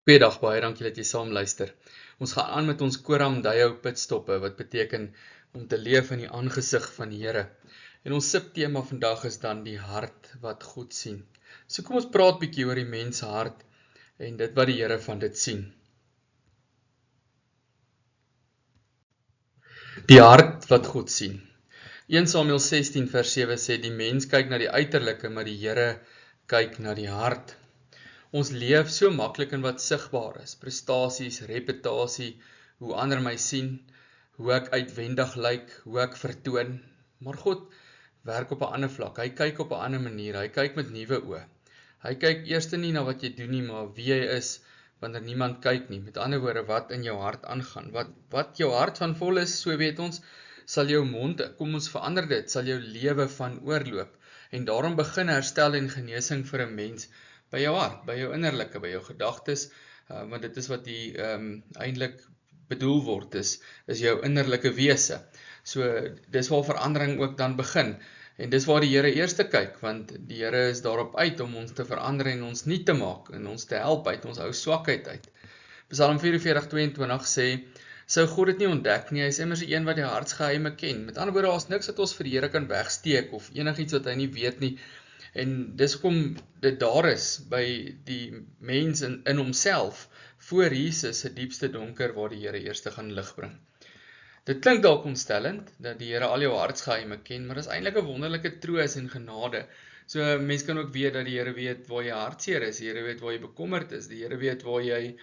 Goeiedag, baie dankie dat jy saam luister. Ons gaan aan met ons Koram Deo pitstoppe, wat beteken om te leef in die aangesig van die Here. En ons subtema vandag is dan die hart wat God sien. So kom ons praat bietjie oor die mens se hart en dit wat die Here van dit sien. Die hart wat God sien. 1 Samuel 16 vers 7 sê, die mens kyk na die uiterlike, maar die Here kyk na die hart. Ons leef so maklik in wat sigbaar is, prestasies, reputasie, hoe ander my sien, hoe ek uitwendig lyk, hoe ek vertoon. Maar God werk op 'n ander vlak, hy kyk op 'n ander manier, hy kyk met nuwe oë. Hy kyk eers nie na wat jy doen nie, maar wie jy is, wanneer niemand kyk nie. Met ander woorde, wat in jou hart aangaan. Wat jou hart van vol is, so weet ons, sal jou mond, kom ons verander dit, sal jou lewe van oorloop. En daarom begin herstel en genesing vir 'n mens, by jou hart, by jou innerlike, by jou gedagtes, want dit is wat die eintlik bedoel word, is jou innerlike wese. So, dis waar verandering ook dan begin, en dis waar die Here eerste kyk, want die Here is daarop uit om ons te verander en ons nuut te maak, en ons te help uit ons ou swakheid uit. Psalm 44:22 sê, sou God dit nie ontdek nie, hy is immers die een wat die hartsgeheime ken. Met ander woorde, daar's niks wat ons vir die Here kan wegsteek, of enigiets wat hy nie weet nie. En dis kom dit daar is, by die mens in homself, voor Jesus se diepste donker, waar die Here eerste gaan lig bring. Dit klink dalk ontstellend, dat die Here al jou hartsgeheime ken, maar dis eintlik 'n wonderlike troos en genade. So, mens kan ook weet dat die Here weet waar jy hartseer is, die Here weet waar jy bekommerd is, die Here weet waar jy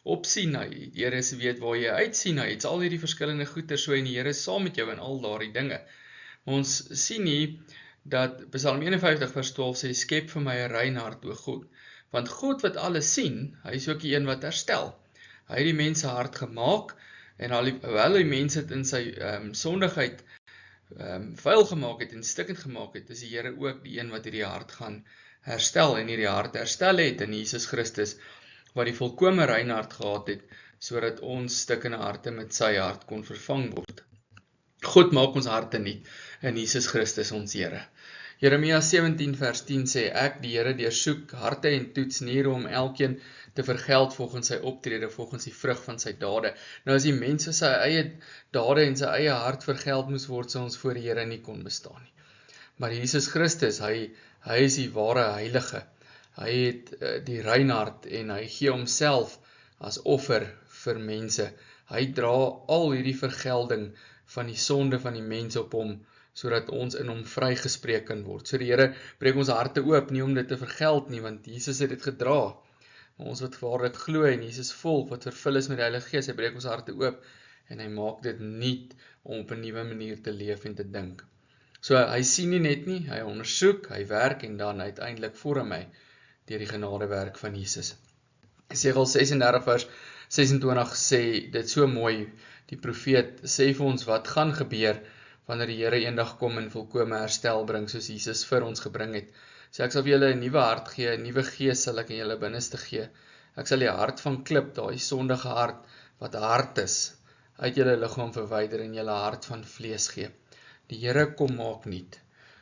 opsien na, die Here weet waar jy uitsien na, iets al hierdie verskillende goeie, so en die Here is saam met jou in al daardie dinge. Maar ons sien nie, dat Psalm 51 vers 12 sê, skep vir my 'n rein hart, o God. Want God wat alles sien, hy is ook die een wat herstel. Hy het die mens se hart gemaak, en hoewel die mens het in sy sondigheid vuil gemaak het en stikkend gemaak het, is die Here ook die een wat hierdie hart gaan herstel, en hierdie hart herstel het in Jesus Christus, wat die volkome rein hart gehad het, sodat ons stikkende harte met sy hart kon vervang word. God maak ons harte nuut in Jesus Christus ons Here. Jeremia 17 vers 10 sê, ek die Here deursoek harte en toets niere om elkeen te vergeld volgens sy optrede, volgens die vrug van sy dade. Nou as die mens vir sy eie dade en sy eie hart vergeld moes word, sou ons voor die Here nie kon bestaan nie. Maar Jesus Christus, hy is die ware heilige. Hy het die rein hart en hy gee homself as offer vir mense. Hy dra al hierdie vergelding van die sonde van die mens op hom, sodat ons in hom vrygespreek kan word. So die Here breek ons harte oop, nie om dit te vergeld nie, want Jesus het dit gedra. Maar ons wat waarlik glo en Jesus volg, wat vervul is met die Heilige Gees, hy breek ons harte oop, en hy maak dit nuut om op 'n nuwe manier te leef en te dink. So hy sien nie net nie, hy ondersoek, hy werk, en dan uiteindelik vorm hy deur die genadewerk van Jesus. Jesaja 36 vers 26 sê dit so mooi, die profeet sê vir ons wat gaan gebeur, wanneer die Here eendag kom en volkome herstel bring, soos Jesus vir ons gebring het. So ek sal vir julle 'n nuwe hart gee, 'n nuwe gees sal ek in julle binneste gee. Ek sal die hart van klip, daai sondige hart, wat hard is, uit julle liggaam verwyder en julle hart van vlees gee. Die Here kom maak nuut.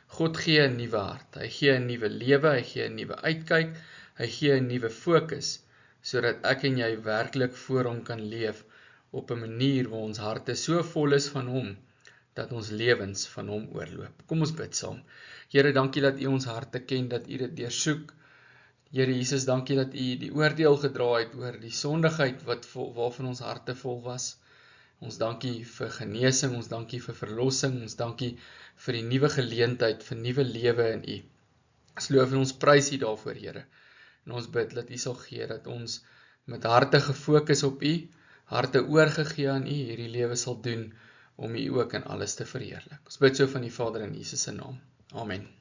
God gee 'n nuwe hart, hy gee 'n nuwe lewe, hy gee 'n nuwe uitkyk, hy gee 'n nuwe fokus, sodat ek en jy werklik voor hom kan leef, op 'n manier waar ons harte so vol is van hom, dat ons lewens van hom oorloop. Kom ons bid saam. Here, dankie dat u ons harte ken, dat u dit deursoek. Here Jesus, dankie dat u die oordeel gedra het oor die sondigheid waarvan ons harte vol was. Ons dankie vir genesing, ons dankie vir verlossing, ons dankie vir die nuwe geleentheid, vir nuwe lewe in u. Ons loof en ons prys u daarvoor, Here. En ons bid dat u sal gee, dat ons met harte gefokus op u, harte oorgegee aan u, hierdie lewe sal doen, om u ook in alles te verheerlik. Ons bid so van die Vader in Jesus se naam. Amen.